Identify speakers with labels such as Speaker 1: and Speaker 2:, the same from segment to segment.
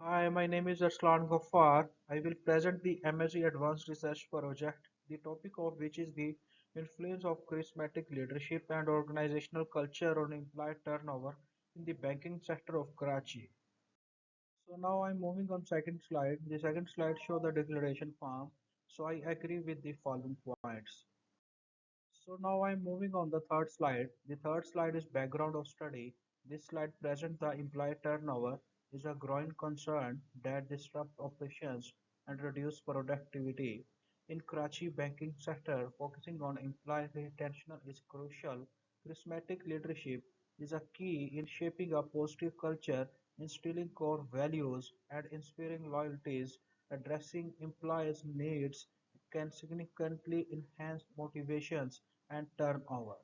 Speaker 1: Hi, my name is Arslan Ghaffar. I will present the MSc Advanced Research Project, the topic of which is the influence of charismatic leadership and organizational culture on employee turnover in the banking sector of Karachi. So now I'm moving on second slide. The second slide show the declaration form. So I agree with the following points. So now I'm moving on the third slide. The third slide is background of study. This slide presents the employee turnover is a growing concern that disrupt operations and reduce productivity. In Karachi banking sector, focusing on employee retention is crucial. Charismatic leadership is a key in shaping a positive culture, instilling core values, and inspiring loyalties. Addressing employees' needs can significantly enhance motivations and turnover.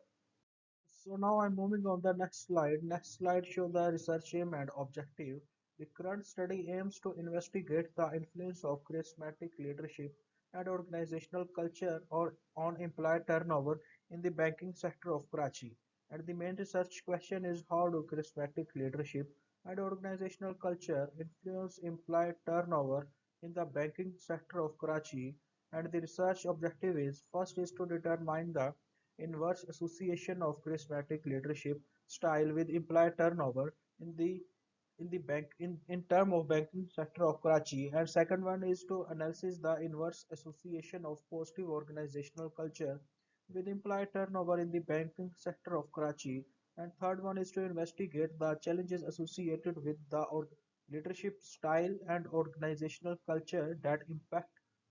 Speaker 1: So now I'm moving on the next slide. Next slide shows the research aim and objective. The current study aims to investigate the influence of charismatic leadership and organizational culture or on employee turnover in the banking sector of Karachi. And the main research question is how do charismatic leadership and organizational culture influence employee turnover in the banking sector of Karachi. And the research objective is first is to determine the inverse association of charismatic leadership style with employee turnover in term of banking sector of Karachi, and second one is to analyze the inverse association of positive organizational culture with employee turnover in the banking sector of Karachi, and third one is to investigate the challenges associated with the leadership style and organizational culture that impact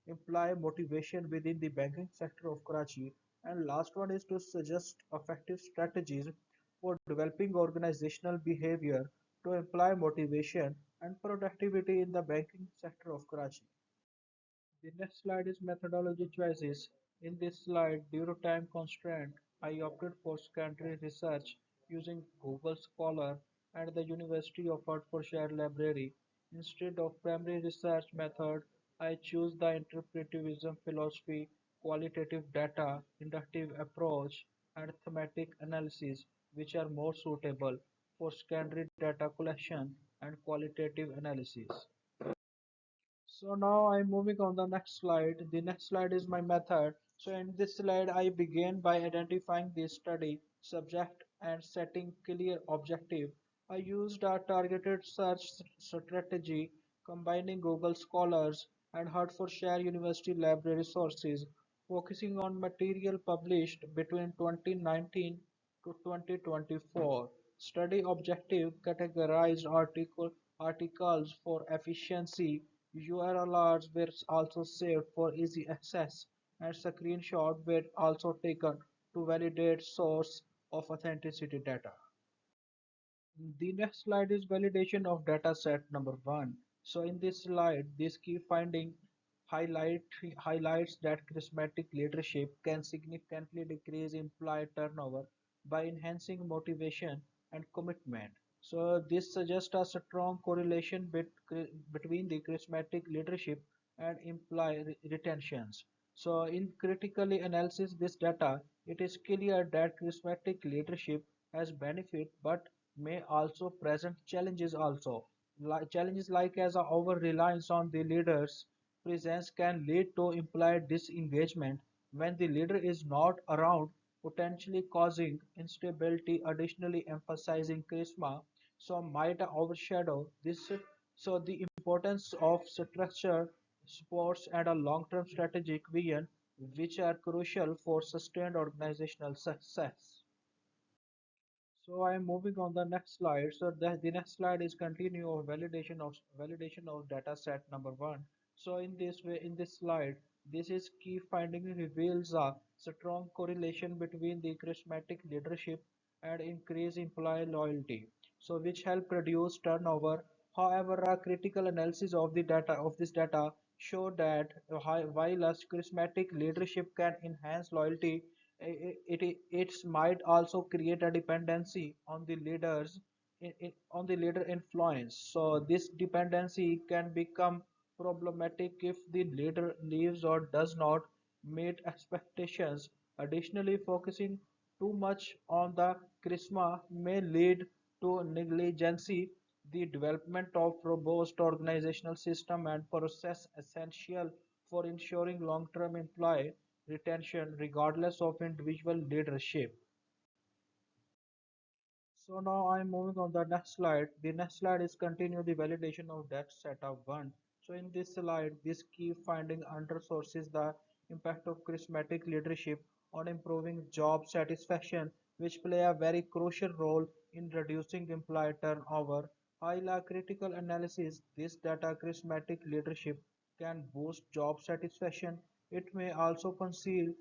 Speaker 1: employee motivation within the banking sector of Karachi, and last one is to suggest effective strategies for developing organizational behavior to employ motivation and productivity in the banking sector of Karachi. The next slide is methodology choices. In this slide, due to time constraint, I opted for secondary research using Google Scholar and the University of Hertfordshire Library. Instead of primary research method, I choose the interpretivism philosophy, qualitative data, inductive approach, and thematic analysis, which are more suitable for secondary data collection and qualitative analysis. So now I'm moving on the next slide. The next slide is my method. So in this slide, I begin by identifying the study, subject, and setting clear objective. I used a targeted search strategy combining Google Scholars and Hertfordshire University Library sources, focusing on material published between 2019 to 2024. Study objective categorized articles for efficiency. URLs were also saved for easy access, and screenshots were also taken to validate source of authenticity data. The next slide is validation of data set number one. So in this slide, this key finding highlight, highlights that charismatic leadership can significantly decrease employee turnover by enhancing motivation and commitment. So this suggests a strong correlation between the charismatic leadership and employee retentions. So in critically analysis this data, it is clear that charismatic leadership has benefit but may also present challenges also. Challenges like as a over reliance on the leader's presence can lead to implied disengagement when the leader is not around, potentially causing instability. Additionally, emphasizing charisma so might overshadow this. So the importance of structure, sports, and a long-term strategic vision, which are crucial for sustained organizational success. So I am moving on the next slide. So the next slide is continue of validation of data set number one. So in this way, in this slide, this is key finding reveals a strong correlation between the charismatic leadership and increased employee loyalty. So which help reduce turnover. However, a critical analysis of the data of this data show that while a charismatic leadership can enhance loyalty, it might also create a dependency on the leaders on the leader influence. So this dependency can become problematic if the leader leaves or does not meet expectations. Additionally, focusing too much on the charisma may lead to negligence The development of robust organizational system and process essential for ensuring long-term employee retention regardless of individual leadership. So now I'm moving on the next slide. The next slide is continue the validation of that setup one. So in this slide, this key finding undersources the impact of charismatic leadership on improving job satisfaction, which play a very crucial role in reducing employee turnover. While a critical analysis, this data charismatic leadership can boost job satisfaction. It may also conceal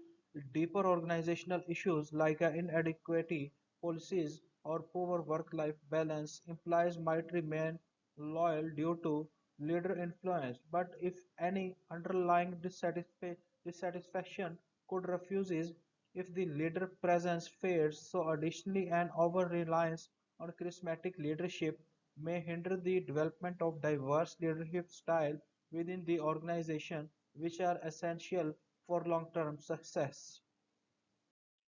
Speaker 1: deeper organizational issues like inadequate policies or poor work-life balance. Employees might remain loyal due to leader influence, but if any underlying dissatisfaction could refuses if the leader presence fades. So additionally, an over-reliance on charismatic leadership may hinder the development of diverse leadership style within the organization, which are essential for long-term success.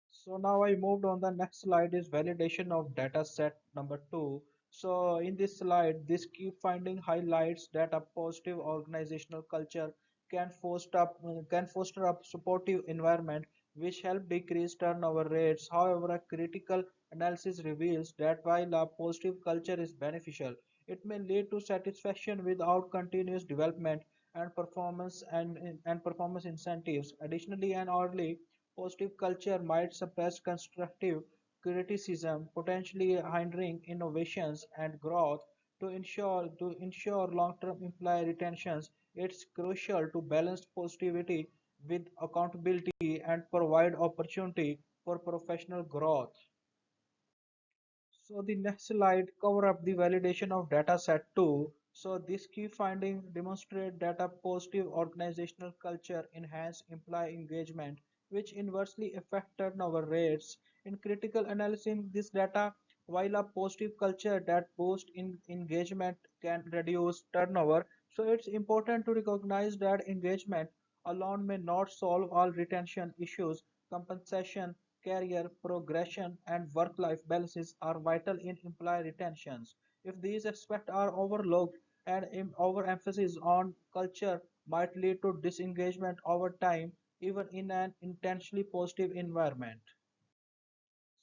Speaker 1: So now I moved on the next slide is validation of data set number two. So in this slide, this key finding highlights that a positive organizational culture can foster a supportive environment which help decrease turnover rates. However, a critical analysis reveals that while a positive culture is beneficial, it may lead to satisfaction without continuous development and performance incentives. Additionally, an early positive culture might suppress constructive criticism, potentially hindering innovations and growth. To ensure long-term employee retentions, it's crucial to balance positivity with accountability and provide opportunity for professional growth. So the next slide cover up the validation of data set 2. So this key finding demonstrate that a positive organizational culture enhance employee engagement, which inversely affect turnover rates. In critical analyzing this data, while a positive culture that boosts engagement can reduce turnover, so it's important to recognize that engagement alone may not solve all retention issues. Compensation, career progression, and work-life balances are vital in employee retentions. If these aspects are overlooked, and overemphasis on culture might lead to disengagement over time, even in an intentionally positive environment.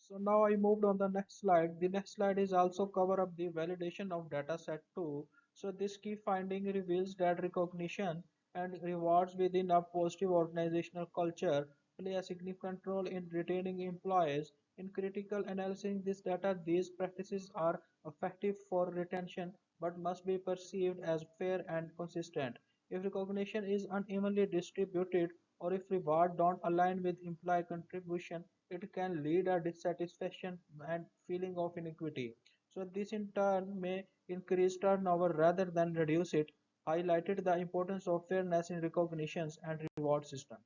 Speaker 1: So now I moved on the next slide. The next slide is also cover up the validation of data set 2. So this key finding reveals that recognition and rewards within a positive organizational culture play a significant role in retaining employees. In critical analyzing this data, these practices are effective for retention but must be perceived as fair and consistent. If recognition is unevenly distributed or if reward don't align with employee contribution, it can lead a dissatisfaction and feeling of inequity. So this in turn may increase turnover rather than reduce it, highlighted the importance of fairness in recognitions and reward system.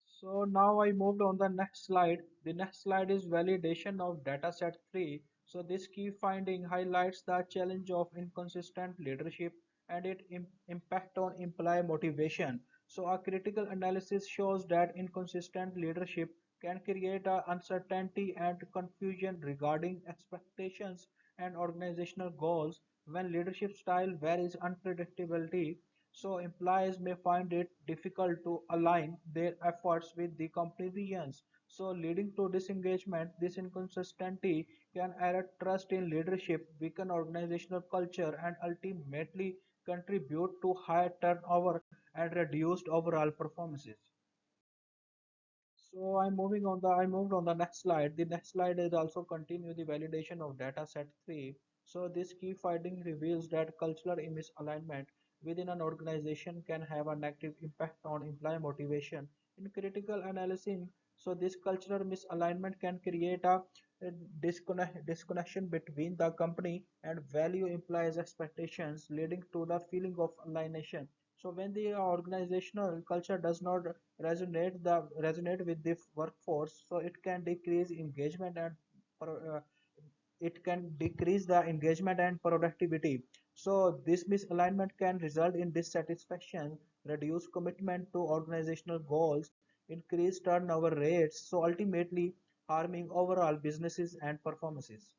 Speaker 1: So now I moved on the next slide. The next slide is validation of dataset 3. So this key finding highlights the challenge of inconsistent leadership and its impact on employee motivation. So a critical analysis shows that inconsistent leadership can create a uncertainty and confusion regarding expectations and organizational goals. When leadership style varies unpredictability, so employees may find it difficult to align their efforts with the company visions. So leading to disengagement, this inconsistency can erode trust in leadership, weaken organizational culture, and ultimately contribute to higher turnover and reduced overall performances. So I moved on the next slide. The next slide is also continue the validation of data set 3. So this key finding reveals that cultural misalignment within an organization can have a negative impact on employee motivation. In critical analysis, so this cultural misalignment can create a disconnection between the company and value employees' expectations, leading to the feeling of alienation. So when the organizational culture does not resonate with the workforce, so pro- uh, it can decrease the engagement and productivity. So this misalignment can result in dissatisfaction, reduce commitment to organizational goals, increase turnover rates, so ultimately harming overall businesses and performances.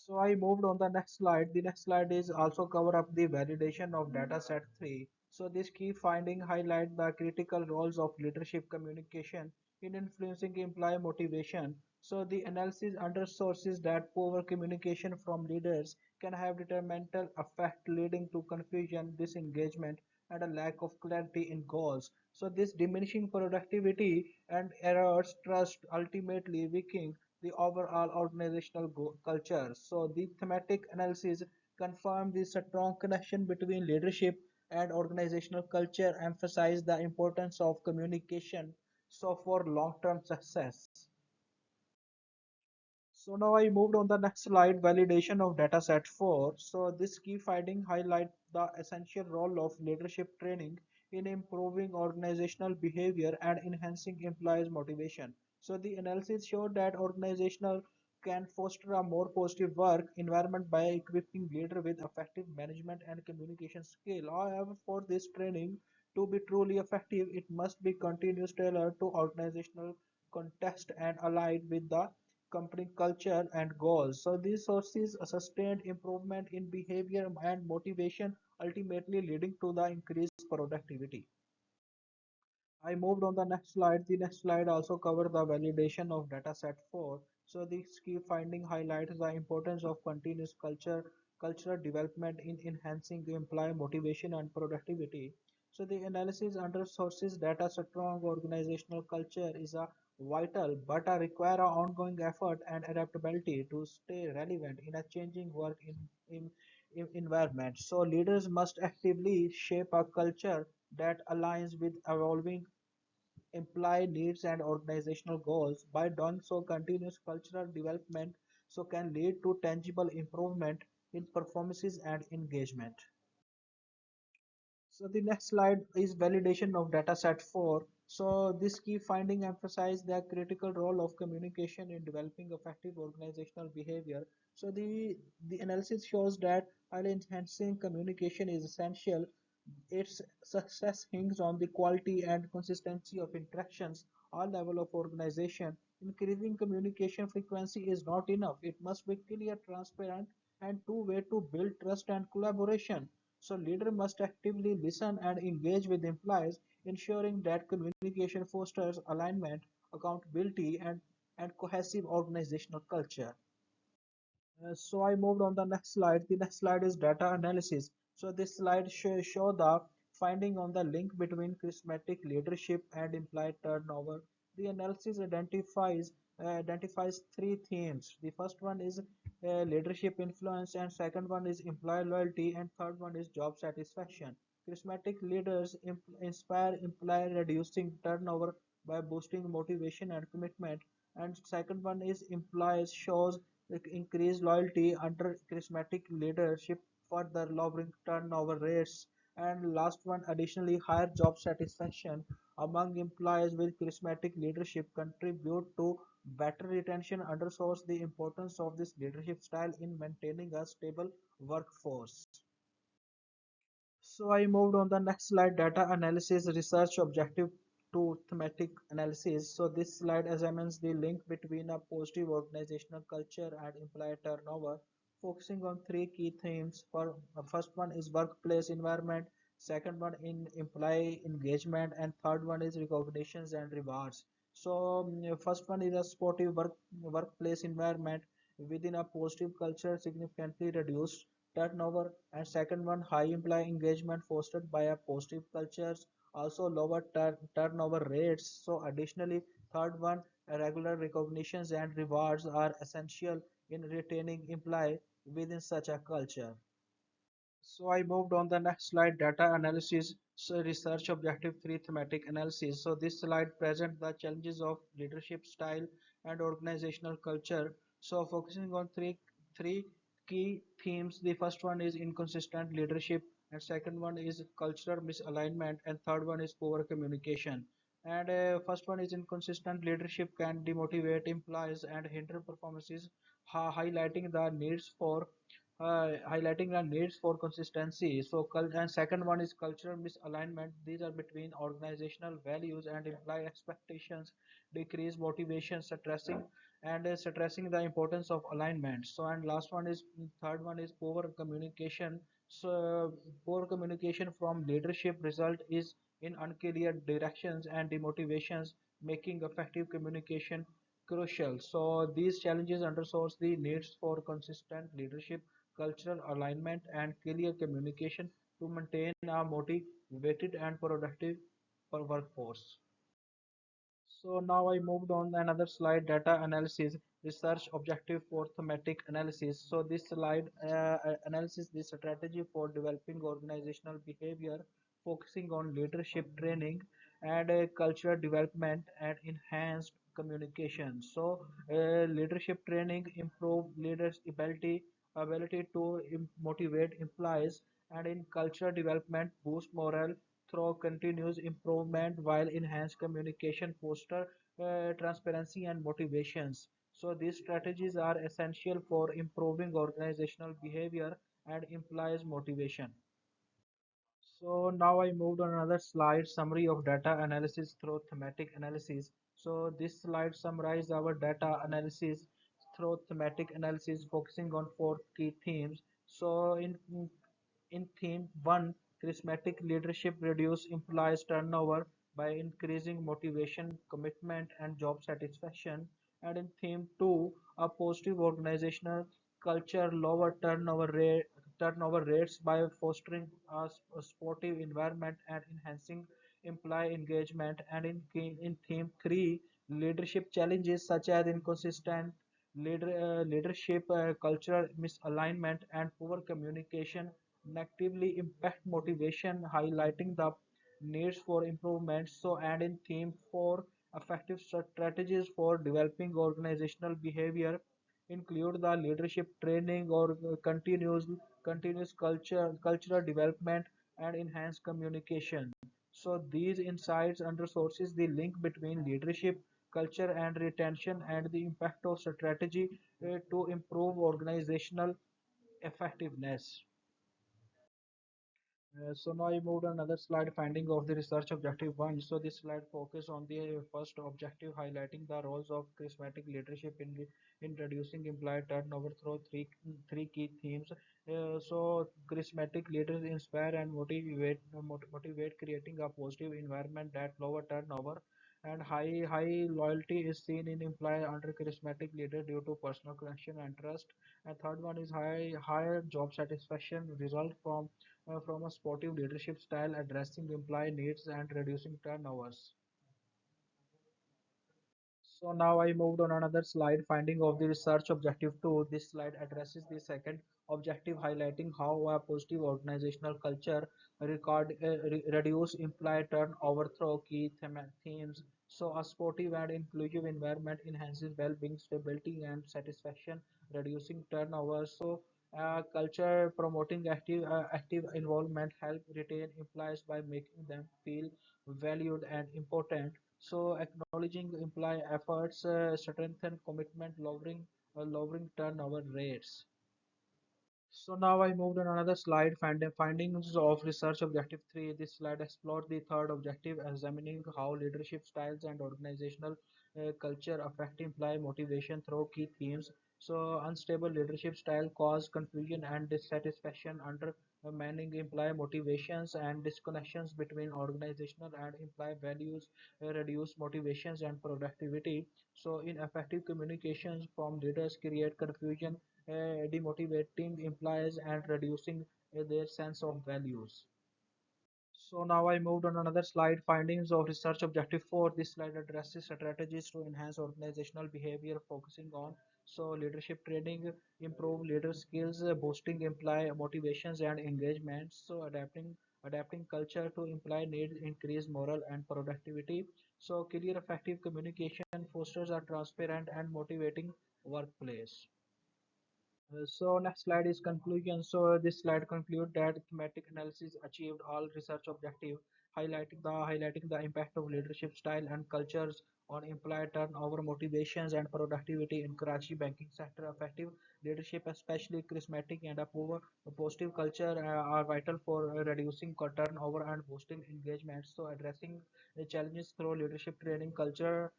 Speaker 1: So I moved on the next slide. The next slide is also cover up the validation of data set 3. So this key finding highlight the critical roles of leadership communication in influencing employee motivation. So the analysis undersources that poor communication from leaders can have detrimental effect leading to confusion, disengagement, and a lack of clarity in goals. So this diminishing productivity and errors trust ultimately weakening the overall organizational culture. So the thematic analysis confirmed the strong connection between leadership and organizational culture, emphasize the importance of communication so for long-term success. So now I moved on the next slide, validation of dataset 4. So this key finding highlight the essential role of leadership training in improving organizational behavior and enhancing employees' motivation. So the analysis showed that organizational can foster a more positive work environment by equipping leader with effective management and communication skill. However, for this training to be truly effective, it must be continuous tailored to organizational context and aligned with the company culture and goals. So these sources a sustained improvement in behavior and motivation, ultimately leading to the increased productivity. I moved on the next slide. The next slide also covered the validation of dataset 4. So this key finding highlights the importance of continuous cultural development in enhancing the employee motivation and productivity. So the analysis under sources that a strong organizational culture is a vital but require a ongoing effort and adaptability to stay relevant in a changing work in environment. So leaders must actively shape a culture that aligns with evolving employee needs and organizational goals. By doing so, continuous cultural development can lead to tangible improvement in performances and engagement. So the next slide is validation of dataset 4. So this key finding emphasized the critical role of communication in developing effective organizational behavior. So the analysis shows that while enhancing communication is essential, its success hinges on the quality and consistency of interactions all level of organization. Increasing communication frequency is not enough. It must be clear, transparent, and two-way to build trust and collaboration. So leader must actively listen and engage with employees, ensuring that communication fosters alignment, accountability, and cohesive organizational culture. So I moved on the next slide. The next slide is data analysis. So this slide show the finding on the link between charismatic leadership and employee turnover. The analysis identifies three themes. The first one is leadership influence, and second one is employee loyalty, and third one is job satisfaction. Charismatic leaders inspire employee, reducing turnover by boosting motivation and commitment. And second one is employees shows increased loyalty under charismatic leadership, further lowering turnover rates. And last one, additionally, higher job satisfaction among employees with charismatic leadership contribute to better retention, underscores the importance of this leadership style in maintaining a stable workforce. So I moved on the next slide, data analysis research objective to thematic analysis. So this slide examines the link between a positive organizational culture and employee turnover, focusing on three key themes. For first one is workplace environment, second one in employee engagement, and third one is recognitions and rewards. So first one is a supportive workplace environment within a positive culture significantly reduced turnover, and second one high employee engagement fostered by a positive cultures, also lower turnover rates. So additionally, third one, regular recognitions and rewards are essential in retaining employee within such a culture. So I moved on the next slide, data analysis, so research objective 3 thematic analysis. So this slide presents the challenges of leadership style and organizational culture. So focusing on three key themes. The first one is inconsistent leadership, and second one is cultural misalignment, and third one is poor communication. And first one is inconsistent leadership can demotivate employees and hinder performances, highlighting the needs for consistency. So, and second one is cultural misalignment. These are between organizational values and employee expectations, decrease motivation, stressing and stressing the importance of alignment. So, and last one is third one is poor communication. So, poor communication from leadership result is in unclear directions and demotivations, making effective communication crucial. So, these challenges underscores the needs for consistent leadership, cultural alignment, and clear communication to maintain a motivated and productive workforce. So now I moved on another slide, data analysis, research objective for thematic analysis. So this slide analysis the strategy for developing organizational behavior, focusing on leadership training and cultural development and enhanced communication. So leadership training improve leaders' ability to motivate employees, and in cultural development boost morale through continuous improvement, while enhanced communication foster transparency and motivations. So these strategies are essential for improving organizational behavior and employees motivation. So now I moved on another slide, summary of data analysis through thematic analysis. So this slide summarizes our data analysis through thematic analysis, focusing on four key themes. So in theme 1, charismatic leadership reduce employees turnover by increasing motivation, commitment, and job satisfaction. And in theme 2, a positive organizational culture lower turnover rates by fostering a supportive environment and enhancing employee engagement. And in theme 3, leadership challenges such as inconsistent leadership, cultural misalignment, and poor communication negatively impact motivation, highlighting the needs for improvement. So, and in theme 4, effective strategies for developing organizational behavior include the leadership training or continuous cultural development and enhanced communication. So these insights under sources the link between leadership, culture and retention and the impact of strategy to improve organizational effectiveness. So now I moved on another slide, finding of the research objective one. So this slide focus on the first objective, highlighting the roles of charismatic leadership in reducing employee turnover through three key themes. So charismatic leaders inspire and motivate, creating a positive environment that lower turnover. And high loyalty is seen in employee under charismatic leader due to personal connection and trust. And third one is higher job satisfaction result from a sportive leadership style addressing employee needs and reducing turnovers. So now I moved on another slide, finding of the research objective 2. This slide addresses the second objective, highlighting how a positive organizational culture reduce employee turnover through key themes. So a sportive and inclusive environment enhances well-being, stability, and satisfaction, reducing turnover. So culture promoting active involvement help retain employees by making them feel valued and important. So acknowledging employee efforts strengthen commitment, lowering turnover rates. So now I moved on another slide, findings of research objective 3. This slide explored the third objective, examining how leadership styles and organizational culture affect employee motivation through key themes. So unstable leadership style cause confusion and dissatisfaction under manning employee motivations, and disconnections between organizational and employee values reduce motivations and productivity. So ineffective communications from leaders create confusion, demotivating employees and reducing their sense of values. So now I moved on another slide, findings of research objective 4. This slide addresses strategies to enhance organizational behavior, focusing on leadership training, improve leader skills, boosting employee motivations and engagement. So adapting culture to employee needs, increase morale and productivity. So clear effective communication fosters a transparent and motivating workplace. So next slide is conclusion. So this slide conclude that thematic analysis achieved all research objective, highlighting the impact of leadership style and cultures on employee turnover, motivations, and productivity in Karachi banking sector. Effective leadership, especially charismatic and a positive culture, are vital for reducing turnover and boosting engagement. So, addressing the challenges through leadership training, cultural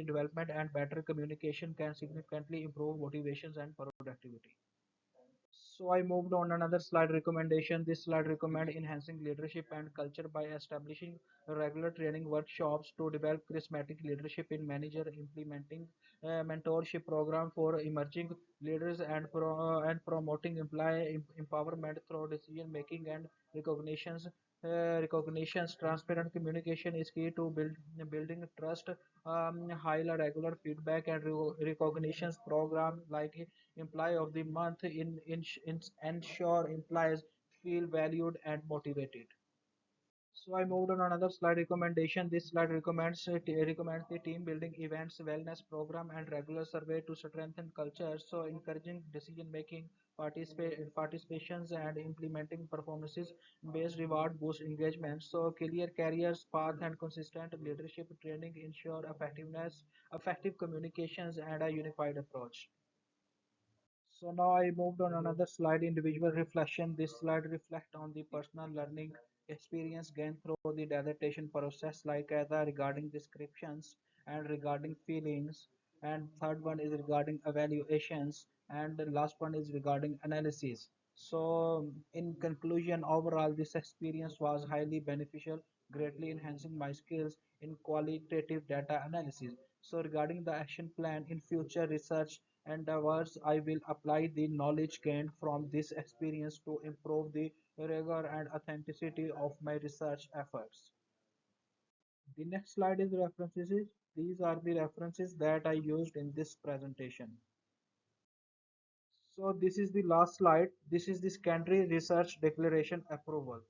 Speaker 1: development, and better communication can significantly improve motivations and productivity. So I moved on another slide recommendation. This slide recommend enhancing leadership and culture by establishing regular training workshops to develop charismatic leadership in manager, implementing mentorship program for emerging leaders, and and promoting employee empowerment through decision making and recognitions. Recognitions, transparent communication is key to building trust. Highlight regular feedback and recognitions program like employee of the month in ensure employees feel valued and motivated. So I moved on another slide recommendation. This slide recommends the team building events, wellness program, and regular survey to strengthen culture. So encouraging decision making, participations, and implementing performances based reward boost engagement. So clear careers path and consistent leadership training ensure effectiveness, effective communications, and a unified approach. So now I moved on another slide, individual reflection. This slide reflect on the personal learning experience gained through the dissertation process, like either regarding descriptions and regarding feelings. And third one is regarding evaluations, and the last one is regarding analysis. So in conclusion, overall, this experience was highly beneficial, greatly enhancing my skills in qualitative data analysis. So regarding the action plan in future research endeavors, I will apply the knowledge gained from this experience to improve the rigor and authenticity of my research efforts. The next slide is references. These are the references that I used in this presentation. So this is the last slide. This is the secondary research declaration approval.